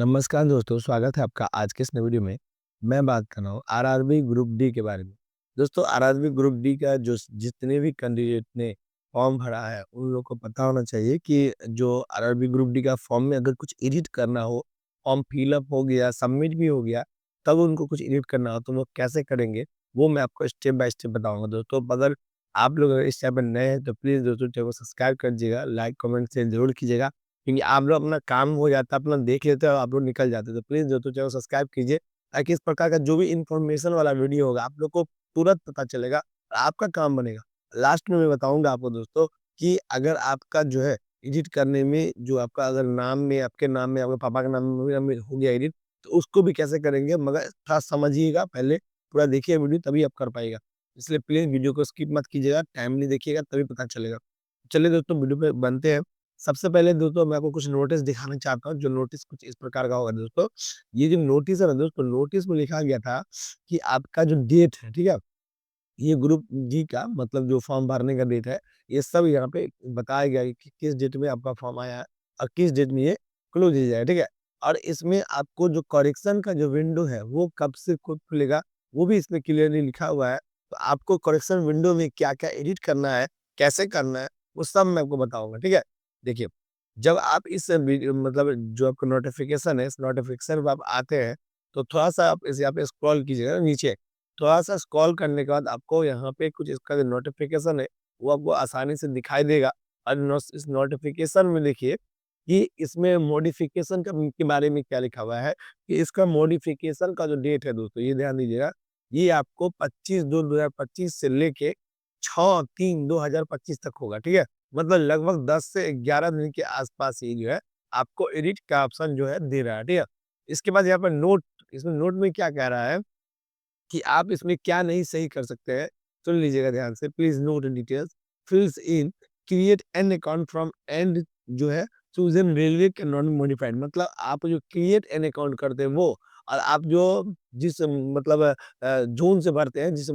नमस्कार दोस्तों, स्वागत है आपका आज के इस नए वीडियो में। मैं बात कर रहा हूँ आरआरबी ग्रुप डी के बारे में। दोस्तों आरआरबी ग्रुप डी का जो जितने भी कैंडिडेट ने फॉर्म भरा है, उन लोगों को पता होना चाहिए कि जो आरआरबी ग्रुप डी का फॉर्म में अगर कुछ एडिट करना हो, फॉर्म फिल अप हो गया, सबमिट भी हो गया, तब उनको कुछ एडिट करना हो तो वो कैसे करेंगे, वो मैं आपको स्टेप बाय स्टेप बताऊँगा दोस्तों। अगर आप लोग अगर इस चैनल पर नए हैं तो प्लीज़ दोस्तों चैनल को सब्सक्राइब कर दीजिएगा, लाइक, कमेंट, शेयर ज़रूर कीजिएगा। क्योंकि आप लोग अपना काम हो जाता है, अपना देख लेते हो, आप लोग निकल जाते हो। तो प्लीज़ दोस्तों चैनल को सब्सक्राइब कीजिए, ताकि इस प्रकार का जो भी इन्फॉर्मेशन वाला वीडियो होगा, आप लोग को तुरंत पता चलेगा और आपका काम बनेगा। लास्ट में मैं बताऊँगा आपको दोस्तों कि अगर आपका जो है एडिट करने में जो आपका अगर नाम में, आपके नाम में, आपके पापा के नाम में हो गया एडिट, तो उसको भी कैसे करेंगे मगर थोड़ा समझिएगा पहले, पूरा देखिए वीडियो तभी आप कर पाइएगा। इसलिए प्लीज़ वीडियो को स्किप मत कीजिएगा, टाइमली देखिएगा तभी पता चलेगा। चलिए दोस्तों वीडियो पे बनते हैं। सबसे पहले दोस्तों मैं आपको कुछ नोटिस दिखाना चाहता हूँ, जो नोटिस कुछ इस प्रकार का होगा दोस्तों। ये जो नोटिस है ना दोस्तों, नोटिस में लिखा गया था कि आपका जो डेट है, ठीक है? ये ग्रुप डी का मतलब जो फॉर्म भरने का डेट है, ये सब यहाँ पे बताया गया है कि किस डेट में आपका फॉर्म आया है और किस डेट में ये क्लोज हो जाएगा, ठीक है? और इसमें आपको जो करेक्शन का जो विंडो है, वो कब से कब खुलेगा, वो भी इसमें क्लियरली लिखा हुआ है। तो आपको करेक्शन विंडो में क्या-क्या एडिट करना है, कैसे करना है, वो सब मैं आपको बताऊँगा, ठीक है? देखिए, जब आप इस वीडियो मतलब जो आपका नोटिफ़िकेशन है, इस नोटिफ़िकेशन पे आप आते हैं, तो थोड़ा-सा आप इस यहाँ पे स्क्रॉल कीजिएगा ना नीचे। थोड़ा-सा स्क्रॉल करने के बाद आपको यहाँ पे कुछ इसका जो नोटिफ़िकेशन है, वो आपको आसानी से दिखाई देगा और नोस इस नोटिफ़िकेशन में देखिए कि इसमें मॉडिफ़िकेशन का के बारे में क्या लिखा हुआ है कि इसका मॉडिफ़िकेशन का जो डेट है दोस्तों, ये ध्यान दीजिएगा, ये आपको 25/2/2025 से लेके 6/3/2025 तक होगा, ठीक है? मतलब लगभग 10 से 11 दिन के आस-पास ये जो है, आपको एडिट का ऑप्शन जो है दे रहा है, ठीक है? इसके बाद यहाँ पर नोट, इसमें नोट में क्या कह रहा है कि आप इसमें क्या नहीं सही कर सकते हैं, सुन लीजिएगा ध्यान से, please note details, fills in, create an account from and जो है chosen railway can not be modified, मतलब आप जो क्रिएट एन अकाउंट करते हैं वो, और आप जो जिस मतलब ज़ोन से भरते हैं, जिस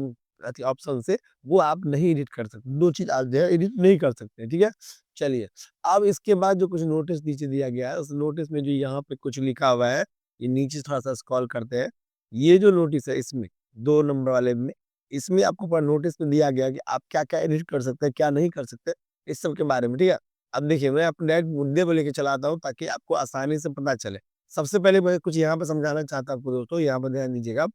ऑप्शन से, वो आप नहीं एडिट कर सकते। 2 चीज़ आप जो है एडिट नहीं कर सकते, ठीक है? चलिए, अब इसके बाद जो कुछ नोटिस नीचे दिया गया है, उस नोटिस में जो यहाँ पे कुछ लिखा हुआ है, ये नीचे थोड़ा-सा स्क्रॉल करते हैं। ये जो नोटिस है इसमें 2 नंबर वाले में, इसमें आपको पूरा नोटिस में दिया गया है कि आप क्या-क्या एडिट कर सकते हैं, क्या नहीं कर सकते, इस सब के बारे में, ठीक है? अब देखिए मैं आपको डायरेक्ट मुद्दे पे लेके चला आता हूँ ताकि आपको आसानी से पता चले। सबसे पहले मैं कुछ यहाँ पे समझाना चाहता हूँ आपको दोस्तों, यहाँ पर ध्यान दीजिएगा।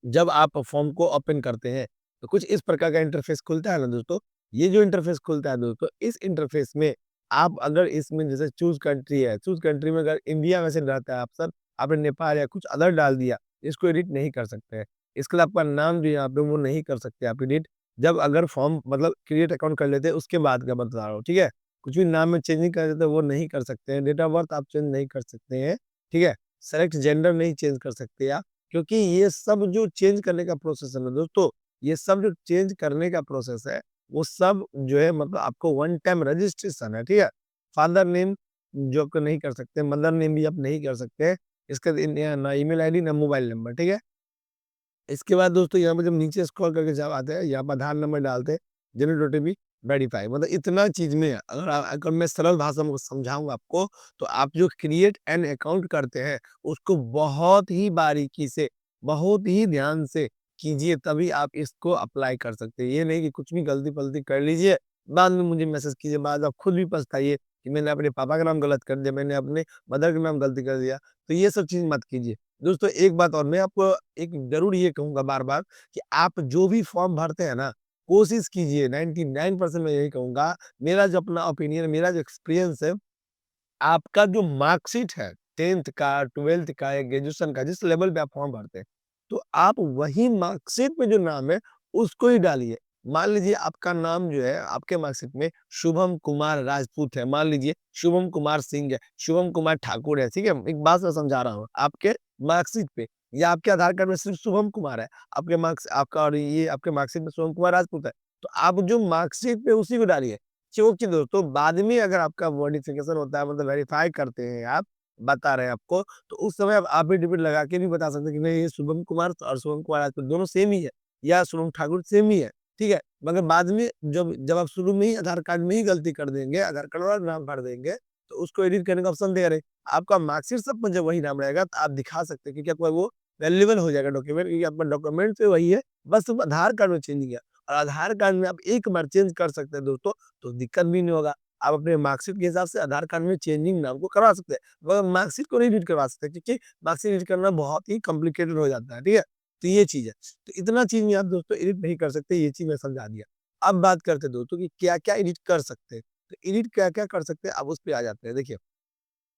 जब आप फॉर्म को ओपन करते हैं, तो कुछ इस प्रकार का इंटरफ़ेस खुलता है ना दोस्तों, ये जो इंटरफ़ेस खुलता है दोस्तों, इस इंटरफ़ेस में आप अगर इसमें जैसे चूज़ कंट्री है, चूज़ कंट्री में अगर इंडिया वैसे रहता है ऑप्शन, आपने नेपाल या कुछ अदर डाल दिया, इसको एडिट नहीं कर सकते हैं। इसके लिए आपका नाम जो यहाँ पे वो नहीं कर सकते आप एडिट, जब अगर फॉर्म मतलब क्रिएट अकाउंट कर लेते हैं उसके बाद का बता रहा हूँ, ठीक है? कुछ भी नाम में चेंजिंग कर देते हैं वो नहीं कर सकते हैं, डेट ऑफ बर्थ आप चेंज नहीं कर सकते हैं, ठीक है? सेलेक्ट जेंडर नहीं चेंज कर सकते आप। क्योंकि ये सब जो चेंज करने का प्रोसेस है ना दोस्तों, ये सब जो चेंज करने का प्रोसेस है, वो सब जो है मतलब आपको वन टाइम रजिस्ट्रेशन है, ठीक है? फादर नेम जो आपको नहीं कर सकते, मदर नेम भी आप नहीं कर सकते। इसके ना ईमेल आईडी ना मोबाइल नंबर, ठीक है? इसके बाद दोस्तों यहाँ पे जब नीचे स्क्रॉल करके जब आते हैं, यहाँ पर आधार नंबर डालते हैं, जनरेट ओटीपी, वेरीफाई, मतलब इतना चीज़ में है। अगर मैं सरल भाषा में समझाऊँ आपको, तो आप जो क्रिएट एन अकाउंट करते हैं, उसको बहुत ही बारीकी से, बहुत ही ध्यान से कीजिए, तभी आप इसको अप्लाई कर सकते हैं। ये नहीं कि कुछ भी गलती-फलती कर लीजिए, बाद में मुझे मैसेज कीजिए, बाद में आप खुद भी पछताइए कि मैंने अपने पापा का नाम गलत कर दिया, मैंने अपने मदर का नाम गलती कर दिया। तो ये सब चीज़ मत कीजिए। दोस्तों एक बात और मैं आपको एक ज़रूर ये कहूँगा बार-बार कि आप जो भी फॉर्म भरते हैं ना, कोशिश कीजिए 99% मैं यही कहूँगा, मेरा जो अपना ओपिनियन, मेरा जो एक्सपीरियंस है, आपका जो मार्कशीट है 10th का, 12th का या ग्रेजुएशन का, जिस लेवल पे आप फॉर्म भरते हैं, तो आप वही मार्कशीट में जो नाम है, उसको ही डालिए। मान लीजिए आपका नाम जो है, आपके मार्कशीट में शुभम कुमार राजपूत है, मान लीजिए शुभम कुमार सिंह है, शुभम कुमार ठाकुर है, ठीक है? एक बात मैं समझा रहा हूँ, आपके मार्कशीट पे या आपके आधार कार्ड में सिर्फ शुभम कुमार है, आपके मार्क्स आपका और ये आपके मार्कशीट में शुभम कुमार राजपूत है, तो आप जो मार्कशीट पे उसी को डालिए। क्योंकि दोस्तों बाद में अगर आपका मॉडिफिकेशन होता है, मतलब वेरीफाई करते हैं आप, बता रहे हैं आपको, तो उस समय आप एफ़िडेविट लगा के भी बता सकते हैं कि नहीं ये शुभम कुमार और शुभम कुमार राजपूत दोनों सेम ही है या शुभम ठाकुर सेम ही है, ठीक है? मगर बाद में जब जब आप शुरू में ही आधार कार्ड में ही गलती कर देंगे, आधार कार्ड वाला नाम भर देंगे, तो उसको एडिट करने का ऑप्शन दे रहे हैं। आपका मार्कशीट सब में जब वही नाम रहेगा तो आप दिखा सकते हैं, क्योंकि आपका वो वैल्यूएबल हो जाएगा डॉक्यूमेंट, क्योंकि आपका डॉक्यूमेंट तो वही है, बस सिर्फ आधार कार्ड में चेंजिंग है। और आधार कार्ड में आप एक बार चेंज कर सकते हैं दोस्तों, तो दिक्कत भी नहीं होगा। आप अपने मार्कशीट के हिसाब से आधार कार्ड में चेंजिंग नाम को करवा सकते हैं, मगर मार्कशीट को नहीं एडिट करवा सकते, क्योंकि मार्कशीट एडिट करना बहुत ही कॉम्प्लिकेटेड हो जाता है, ठीक है? तो ये चीज़ है। तो इतना चीज़ में आप दोस्तों एडिट नहीं कर सकते, ये चीज़ मैं समझा दिया। अब बात करते हैं दोस्तों कि क्या-क्या एडिट कर सकते हैं। तो एडिट क्या-क्या कर सकते हैं, अब उस पे आ जाते हैं। देखिए,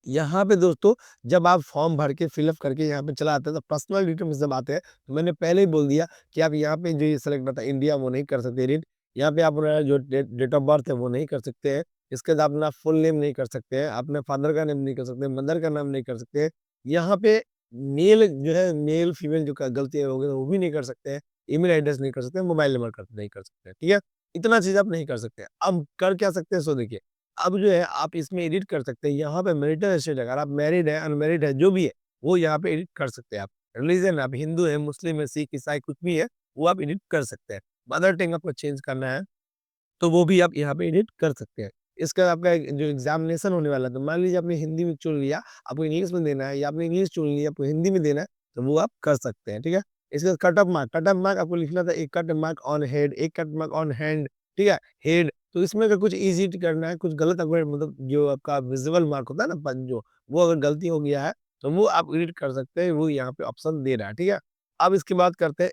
यहाँ पे दोस्तों जब आप फॉर्म भर के फिल अप करके यहाँ पे चला आते हैं, तो पर्सनल डिटेल में जब आते हैं, तो मैंने पहले ही बोल दिया कि आप यहाँ पे जो ये सेलेक्ट रहता है इंडिया, वो नहीं कर सकते एडिट। यहाँ पे आप अपना जो डेट ऑफ बर्थ है वो नहीं कर सकते हैं। इसके बाद अपना फुल नेम नहीं कर सकते हैं, अपने फादर का नेम नहीं कर सकते, मदर का नाम नहीं कर सकते हैं। यहाँ पे मेल जो है, मेल फीमेल जो गलतियाँ हो गई वो भी नहीं कर सकते हैं। ईमेल एड्रेस नहीं कर सकते, मोबाइल नंबर नहीं कर सकते, ठीक है? इतना चीज़ आप नहीं कर सकते। अब कर क्या सकते हैं, सो देखिए, अब जो है आप इसमें एडिट कर सकते हैं। यहाँ पे मैरिटल स्टेटस, अगर आप मैरिड है, अनमैरिड है, जो भी है, वो यहाँ पे एडिट कर सकते हैं आप। रिलीजन, आप हिंदू है, मुस्लिम है, सिख, ईसाई कुछ भी है, वो आप एडिट कर सकते हैं। मदर टंग आपको चेंज करना है, तो वो भी आप यहाँ पे एडिट कर सकते हैं। इसका आपका जो एग्ज़ामिनेशन होने वाला है, तो मान लीजिए आपने हिंदी में चुन लिया, आपको इंग्लिश में देना है, या आपने इंग्लिश चुन लिया, आपको हिंदी में देना है, तो वो आप कर सकते हैं, ठीक है? इसके बाद कट ऑफ मार्क आपको लिखना था, एक कट मार्क ऑन हेड, एक कट मार्क ऑन हैंड, ठीक है? हेड, तो इसमें अगर कुछ ईज़ी करना है, कुछ गलत अगर मतलब जो आपका विज़ुअल मार्क होता है ना, जो, वो अगर गलती हो गया है, तो वो आप एडिट कर सकते हैं, वो यहाँ पे ऑप्शन दे रहा है, ठीक है? अब इसकी बात करते हैं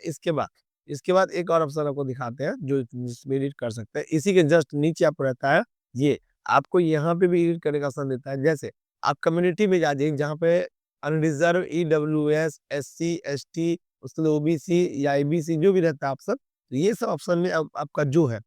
इसके बाद एक और ऑप्शन आपको दिखाते हैं जो जिसमें एडिट कर सकते हैं। इसी के जस्ट नीचे आपको रहता है ये, आपको यहाँ पे भी एडिट करने का ऑप्शन देता है। जैसे आप कम्युनिटी में जा जाइए, जहाँ पे अनरिजर्व, ईडब्ल्यूएस, एससी, एसटी, उसके बाद ओबीसी या आईबीसी जो भी रहता है ऑप्शन, तो ये सब ऑप्शन में अब आपका जो है,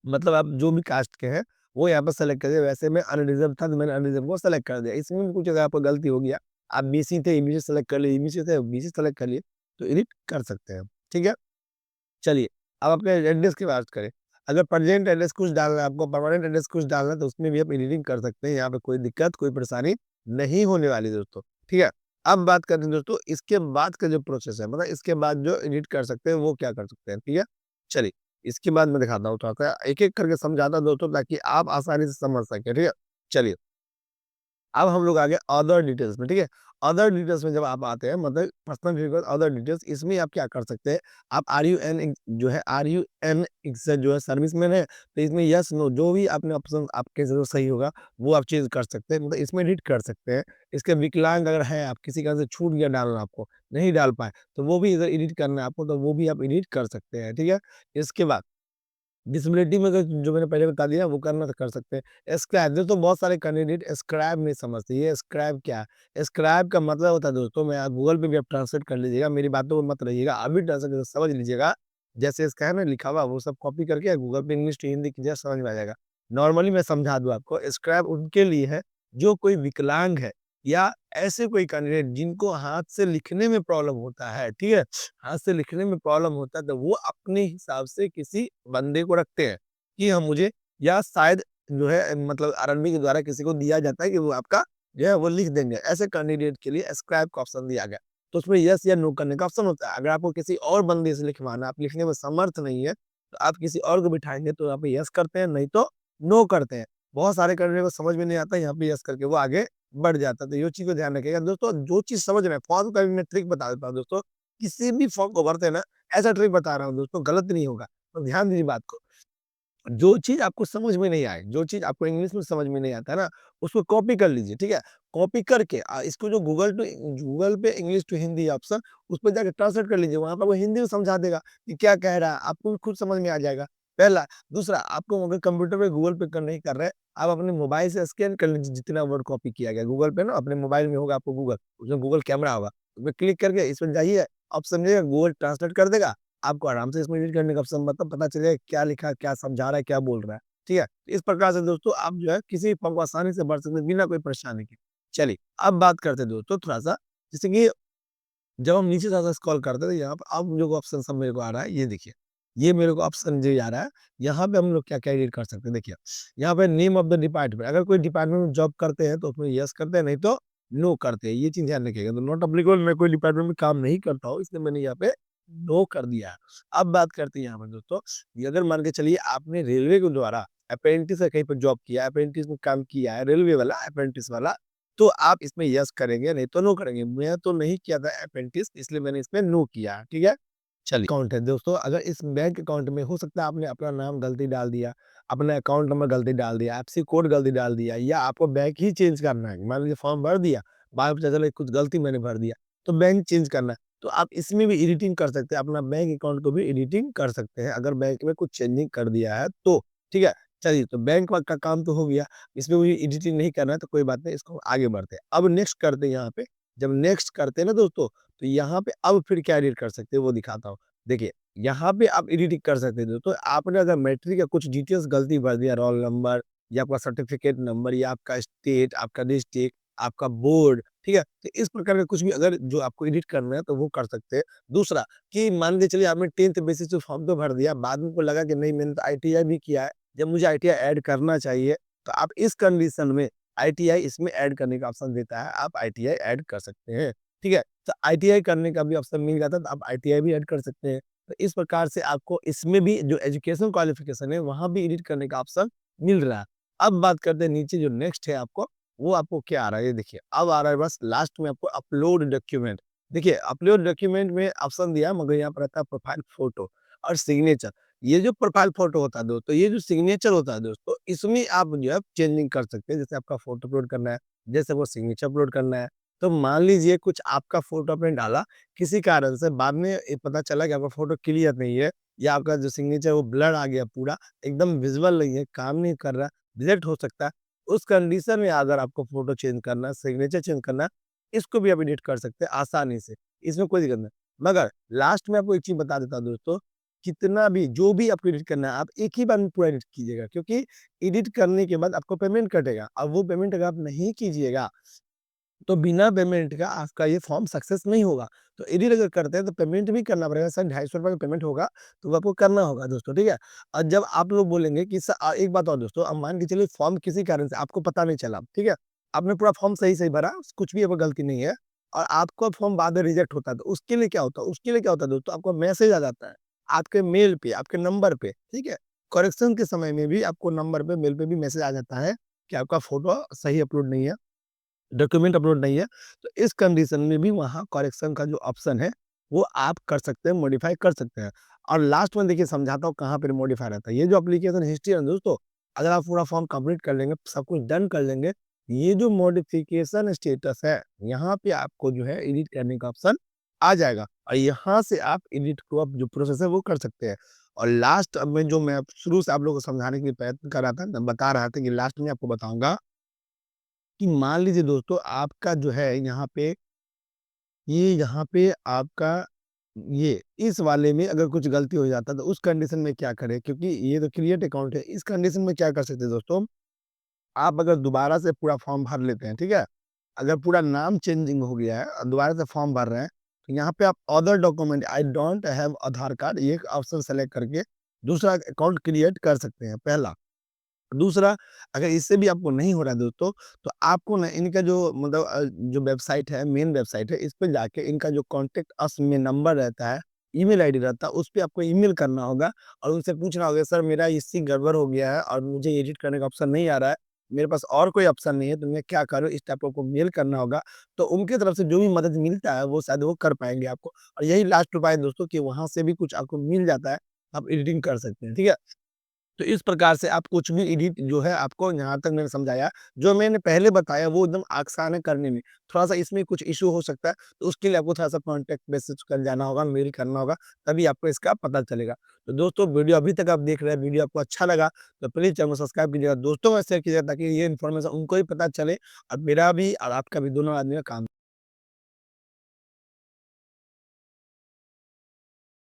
मतलब आप जो भी कास्ट के हैं, वो यहाँ पे सेलेक्ट कर दिया। वैसे मैं अनरिजर्व था, तो मैंने अनरिजर्व को सेलेक्ट कर दिया। इसमें भी कुछ अगर आपको गलती हो गया, आप बीसी थे, ईबीसी सेलेक्ट कर लिए, ईबीसी थे, बीसी सेलेक्ट कर लिए, तो एडिट कर सकते हैं, ठीक है? चलिए, अब अपने एड्रेस की बात करें। अगर प्रेज़ेंट एड्रेस कुछ डालना है आपको, परमानेंट एड्रेस कुछ डालना है, तो उसमें भी आप एडिटिंग कर सकते हैं। यहाँ पे कोई दिक्कत, कोई परेशानी नहीं होने वाली दोस्तों, ठीक है? अब बात करते हैं दोस्तों, इसके बाद का जो प्रोसेस है, मतलब इसके बाद जो एडिट कर सकते हैं, वो क्या कर सकते हैं, ठीक है? चलिए, इसके बाद मैं दिखाता हूँ थोड़ा-सा, एक-एक करके समझाता हूँ दोस्तों, ताकि आप आसानी से समझ सकें, ठीक है? चलिए। अब हम लोग आ गए अदर डिटेल्स में, ठीक है? अदर डिटेल्स में जब आप आते हैं, मतलब पर्सनल डिटेल्स, अदर डिटेल्स, इसमें आप क्या कर सकते हैं, आप आरयूएन जो है, आरयूएन से जो है सर्विसमैन है, तो इसमें यस, नो जो भी आपने ऑप्शन आपके जो सही होगा, वो आप चेंज कर सकते हैं, मतलब इसमें एडिट कर सकते हैं। इसके विकलांग अगर हैं आप, किसी कारण से छूट गया डालना आपको, नहीं डाल पाए, तो वो भी अगर एडिट करना है आपको, तो वो भी आप एडिट कर सकते हैं, ठीक है? इसके बाद डिसेबिलिटी में अगर जो मैंने पहले बता दिया वो करना तो कर सकते हैं। स्क्रैप दोस्तों, बहुत सारे कैंडिडेट स्क्रैप नहीं समझते। ये स्क्रैप क्या है? स्क्रैप का मतलब होता है दोस्तों, मैं आप गूगल पे भी आप ट्रांसलेट कर लीजिएगा, मेरी बातों पे मत रहिएगा, अभी ट्रांसलेट समझ लीजिएगा। जैसे इसका है ना लिखा हुआ, वो सब कॉपी करके गूगल पे इंग्लिश टू हिंदी कीजिए, समझ में आ जाएगा। नॉर्मली मैं समझा दूँ आपको, स्क्रैप उनके लिए है जो कोई विकलांग है, या ऐसे कोई कैंडिडेट जिनको हाथ से लिखने में प्रॉब्लम होता है, ठीक है? हाथ से लिखने में प्रॉब्लम होता है, तो वो अपने हिसाब से किसी बंदे को रखते हैं कि हाँ मुझे, या शायद जो है मतलब आरएनबी के द्वारा किसी को दिया जाता है कि वो आपका जो है वो लिख देंगे। ऐसे कैंडिडेट के लिए स्क्राइब का ऑप्शन दिया गया। तो उसमें यस या नो करने का ऑप्शन होता है। अगर आपको किसी और बंदे से लिखवाना, आप लिखने में समर्थ नहीं है, तो आप किसी और को बिठाएँगे, तो यहाँ पे यस करते हैं, नहीं तो नो करते हैं। बहुत सारे कैंडिडेट को समझ में नहीं आता, यहाँ पे यस करके वो आगे बढ़ जाता है। तो ये चीज़ को ध्यान रखिएगा दोस्तों, जो चीज़ समझ रहे हैं, फॉर्म का भी मैं ट्रिक बता देता हूँ दोस्तों। किसी भी फॉर्म को भरते हैं ना, ऐसा ट्रिक बता रहा हूँ दोस्तों, गलत नहीं होगा, तो ध्यान दीजिए बात को। जो चीज़ आपको समझ में नहीं आए, जो चीज़ आपको इंग्लिश में समझ में नहीं आता है ना, उसको कॉपी कर लीजिए, ठीक है? कॉपी करके इसको जो गूगल पे इंग्लिश टू हिंदी ऑप्शन, उस पे जाके ट्रांसलेट कर लीजिए, वहाँ पे वो हिंदी में समझा देगा कि क्या कह रहा है, आपको भी खुद समझ में आ जाएगा, पहला। दूसरा, आपको अगर कंप्यूटर पे गूगल पे कर नहीं कर रहे, आप अपने मोबाइल से स्कैन कर लीजिए जितना वर्ड कॉपी किया गया। गूगल पे ना अपने मोबाइल में होगा आपको गूगल, उसमें गूगल कैमरा होगा, उसमें क्लिक करके इसमें जाइए, ऑप्शन मिलेगा, गूगल ट्रांसलेट कर देगा। आपको आराम से इसमें एडिट करने का ऑप्शन मतलब पता चलेगा क्या लिखा है, क्या समझा रहा है, क्या बोल रहा है, ठीक है? तो इस प्रकार से दोस्तों आप जो है किसी भी फॉर्म को आसानी से भर सकते हैं बिना कोई परेशानी के। चलिए, अब बात करते हैं दोस्तों थोड़ा-सा, जैसे कि जब हम नीचे थोड़ा-सा स्क्रॉल करते हैं, तो यहाँ पे अब जो ऑप्शन सब मेरे को आ रहा है, ये देखिए। ये मेरे को ऑप्शन जो आ रहा है, यहाँ पे हम लोग क्या-क्या एडिट कर सकते हैं, देखिए। यहाँ पे नेम ऑफ द डिपार्टमेंट, अगर कोई डिपार्टमेंट में जॉब करते हैं, तो उसमें येस करते हैं, नहीं तो नो करते हैं। ये चीज़ ध्यान रखिएगा। तो नॉट एप्लीकेबल, मैं कोई डिपार्टमेंट में काम नहीं करता हूँ, इसलिए मैंने यहाँ पे नो कर दिया है। अब बात करते हैं यहाँ पे दोस्तों, ये अगर मान के चलिए आपने रेलवे के द्वारा अप्रेंटिस है, कहीं पर जॉब किया है, अप्रेंटिस में काम किया है, रेलवे वाला, अप्रेंटिस वाला, तो आप इसमें यस करेंगे, नहीं तो नो करेंगे। मैं तो नहीं किया था अप्रेंटिस, इसलिए मैंने इसमें नो किया है, ठीक है? चलिए, अकाउंट है दोस्तों, अगर इस बैंक अकाउंट में हो सकता है आपने अपना नाम गलती डाल दिया, अपना अकाउंट नंबर गलती डाल दिया, एफएससी कोड गलती डाल दिया, या आपको बैंक ही चेंज करना है। मान लीजिए फॉर्म भर दिया, बाद में पता चला कुछ गलती मैंने भर दिया, तो बैंक चेंज करना है, तो आप इसमें भी एडिटिंग कर सकते हैं, अपना बैंक अकाउंट को भी एडिटिंग कर सकते हैं, अगर बैंक में कुछ चेंजिंग कर दिया है तो, ठीक है? चलिए, तो बैंक का काम तो हो गया, इसमें मुझे एडिटिंग नहीं करना है तो कोई बात नहीं, इसको आगे बढ़ते हैं। अब नेक्स्ट करते हैं यहाँ पे, जब नेक्स्ट करते हैं ना दोस्तों, तो यहाँ पे अब फिर क्या एडिट कर सकते हैं वो दिखाता हूँ। देखिए, यहाँ पे आप एडिटिंग कर सकते हैं दोस्तों, आपने अगर मैट्रिक का कुछ डिटेल्स गलती भर दिया, रोल नंबर या आपका सर्टिफिकेट नंबर या आपका स्टेट, आपका डिस्ट्रिक्ट, आपका बोर्ड, ठीक है? तो इस प्रकार का कुछ भी अगर जो आपको एडिट करना है तो वो कर सकते हैं। दूसरा कि मान के चलिए आपने 10th बेसिस पे फॉर्म तो भर दिया, बाद में को लगा कि नहीं मैंने तो आईटीआई भी किया है, जब मुझे आईटीआई ऐड करना चाहिए, तो आप इस कंडीशन में आईटीआई इसमें ऐड करने का ऑप्शन देता है, आप आईटीआई ऐड कर सकते हैं, ठीक है? तो आईटीआई करने का भी ऑप्शन मिल जाता है, तो आप आईटीआई भी ऐड कर सकते हैं। तो इस प्रकार से आपको इसमें भी जो एजुकेशन क्वालिफिकेशन है, वहाँ भी एडिट करने का ऑप्शन मिल रहा है। अब बात करते हैं नीचे जो नेक्स्ट है आपको, वो आपको क्या आ रहा है, ये देखिए, अब आ रहा है बस लास्ट में आपको अपलोड डॉक्यूमेंट। देखिए, अपलोड डॉक्यूमेंट में ऑप्शन दिया मगर यहाँ पर आता है प्रोफाइल फ़ोटो और सिग्नेचर। ये जो प्रोफाइल फ़ोटो होता है दोस्तों, ये जो सिग्नेचर होता है दोस्तों, इसमें आप जो है चेंजिंग कर सकते हैं। जैसे आपका फ़ोटो अपलोड करना है, जैसे वो सिग्नेचर अपलोड करना है, तो मान लीजिए कुछ आपका फ़ोटो आपने डाला, किसी कारण से बाद में ये पता चला कि आपका फ़ोटो क्लियर नहीं है या आपका जो सिग्नेचर है वो ब्लर आ गया पूरा, एकदम विज़ुअल नहीं है, काम नहीं कर रहा, रिजेक्ट हो सकता है। उस कंडीशन में अगर आपको फ़ोटो चेंज करना है, सिग्नेचर चेंज करना है, इसको भी आप एडिट कर सकते हैं आसानी से, इसमें कोई दिक्कत नहीं। मगर लास्ट में आपको एक चीज़ बता देता हूँ दोस्तों, कितना भी जो भी आपको एडिट करना है, आप एक ही बार में पूरा एडिट कीजिएगा, क्योंकि एडिट करने के बाद आपको पेमेंट कटेगा। अब वो पेमेंट अगर आप नहीं कीजिएगा, तो बिना पेमेंट का आपका ये फॉर्म सक्सेस नहीं होगा। तो एडिट अगर करते हैं तो पेमेंट भी करना पड़ेगा, शायद ₹250 का पेमेंट होगा, तो वो आपको करना होगा दोस्तों, ठीक है? और जब आप लोग बोलेंगे कि एक बात और दोस्तों, अब मान के चलिए फॉर्म किसी कारण से आपको पता नहीं चला, ठीक है? आपने पूरा फॉर्म सही-सही भरा, कुछ भी आपका गलती नहीं है और आपका फॉर्म बाद में रिजेक्ट होता है, तो उसके लिए क्या होता है? उसके लिए क्या होता है दोस्तों, आपको मैसेज आ जाता है, आपके मेल पे, आपके नंबर पे, ठीक है? करेक्शन के समय में भी आपको नंबर पे, मेल पे भी मैसेज आ जाता है कि आपका फ़ोटो सही अपलोड नहीं है। डॉक्यूमेंट अपलोड नहीं है, तो इस कंडीशन में भी वहाँ करेक्शन का जो ऑप्शन है, वो आप कर सकते हैं, मॉडिफ़ाई कर सकते हैं। और लास्ट में देखिए समझाता हूँ कहाँ पे मॉडिफ़ाई रहता है। ये जो एप्लीकेशन हिस्ट्री है ना दोस्तों, अगर आप पूरा फॉर्म कंप्लीट कर लेंगे, सब कुछ डन कर लेंगे, ये जो मॉडिफ़िकेशन स्टेटस है, यहाँ पे आपको जो है एडिट करने का ऑप्शन आ जाएगा और यहाँ से आप एडिट को आप जो प्रोसेस है वो कर सकते हैं। और लास्ट अब मैं शुरू से आप लोगों को समझाने के लिए प्रयत्न कर रहा था, मैं बता रहा था कि लास्ट में आपको बताऊँगा कि मान लीजिए दोस्तों आपका जो है यहाँ पे आपका ये इस वाले में अगर कुछ गलती हो जाता है तो उस कंडीशन में क्या करें? क्योंकि ये तो क्रिएट अकाउंट है, इस कंडीशन में क्या कर सकते हैं दोस्तों, आप अगर दोबारा से पूरा फॉर्म भर लेते हैं, ठीक है? अगर पूरा नाम चेंजिंग हो गया है और दोबारा से फॉर्म भर रहे हैं, तो यहाँ पे आप other document I don't have Aadhaar card ये एक ऑप्शन सेलेक्ट करके दूसरा अकाउंट क्रिएट कर सकते हैं, पहला। दूसरा, अगर इससे भी आपको नहीं हो रहा है दोस्तों, तो आपको ना इनका जो मतलब जो वेबसाइट है, मेन वेबसाइट है, इस पे जाके इनका जो कॉन्टैक्ट अस में नंबर रहता है, ईमेल आईडी रहता है, उस पे आपको ईमेल करना होगा और उनसे पूछना होगा, "सर, मेरा इससे गड़बड़ हो गया है और मुझे एडिट करने का ऑप्शन नहीं आ रहा है। मेरे पास और कोई ऑप्शन नहीं है, तो मैं क्या करूँ?" इस टाइप का आपको मेल करना होगा। तो उनकी तरफ से जो भी मदद मिलता है, वो शायद वो कर पाएँगे आपको और यही लास्ट उपाय है दोस्तों कि वहाँ से भी कुछ आपको मिल जाता है, आप एडिटिंग कर सकते हैं, ठीक है? तो इस प्रकार से आप कुछ भी एडिट जो है आपको यहाँ तक मैंने समझाया, जो मैंने पहले बताया वो एकदम आसान है करने में। थोड़ा-सा इसमें कुछ इश्यू हो सकता है, तो उसके लिए आपको थोड़ा-सा कॉन्टैक्ट बेसिस कर जाना होगा, मेल करना होगा, तभी आपको इसका पता चलेगा। तो दोस्तों वीडियो अभी तक आप देख रहे हैं, वीडियो आपको अच्छा लगा तो प्लीज़ चैनल को सब्सक्राइब कीजिएगा, दोस्तों में शेयर कीजिएगा ताकि ये इन्फॉर्मेशन उनको भी पता चले और मेरा भी और आपका भी दोनों आदमी का काम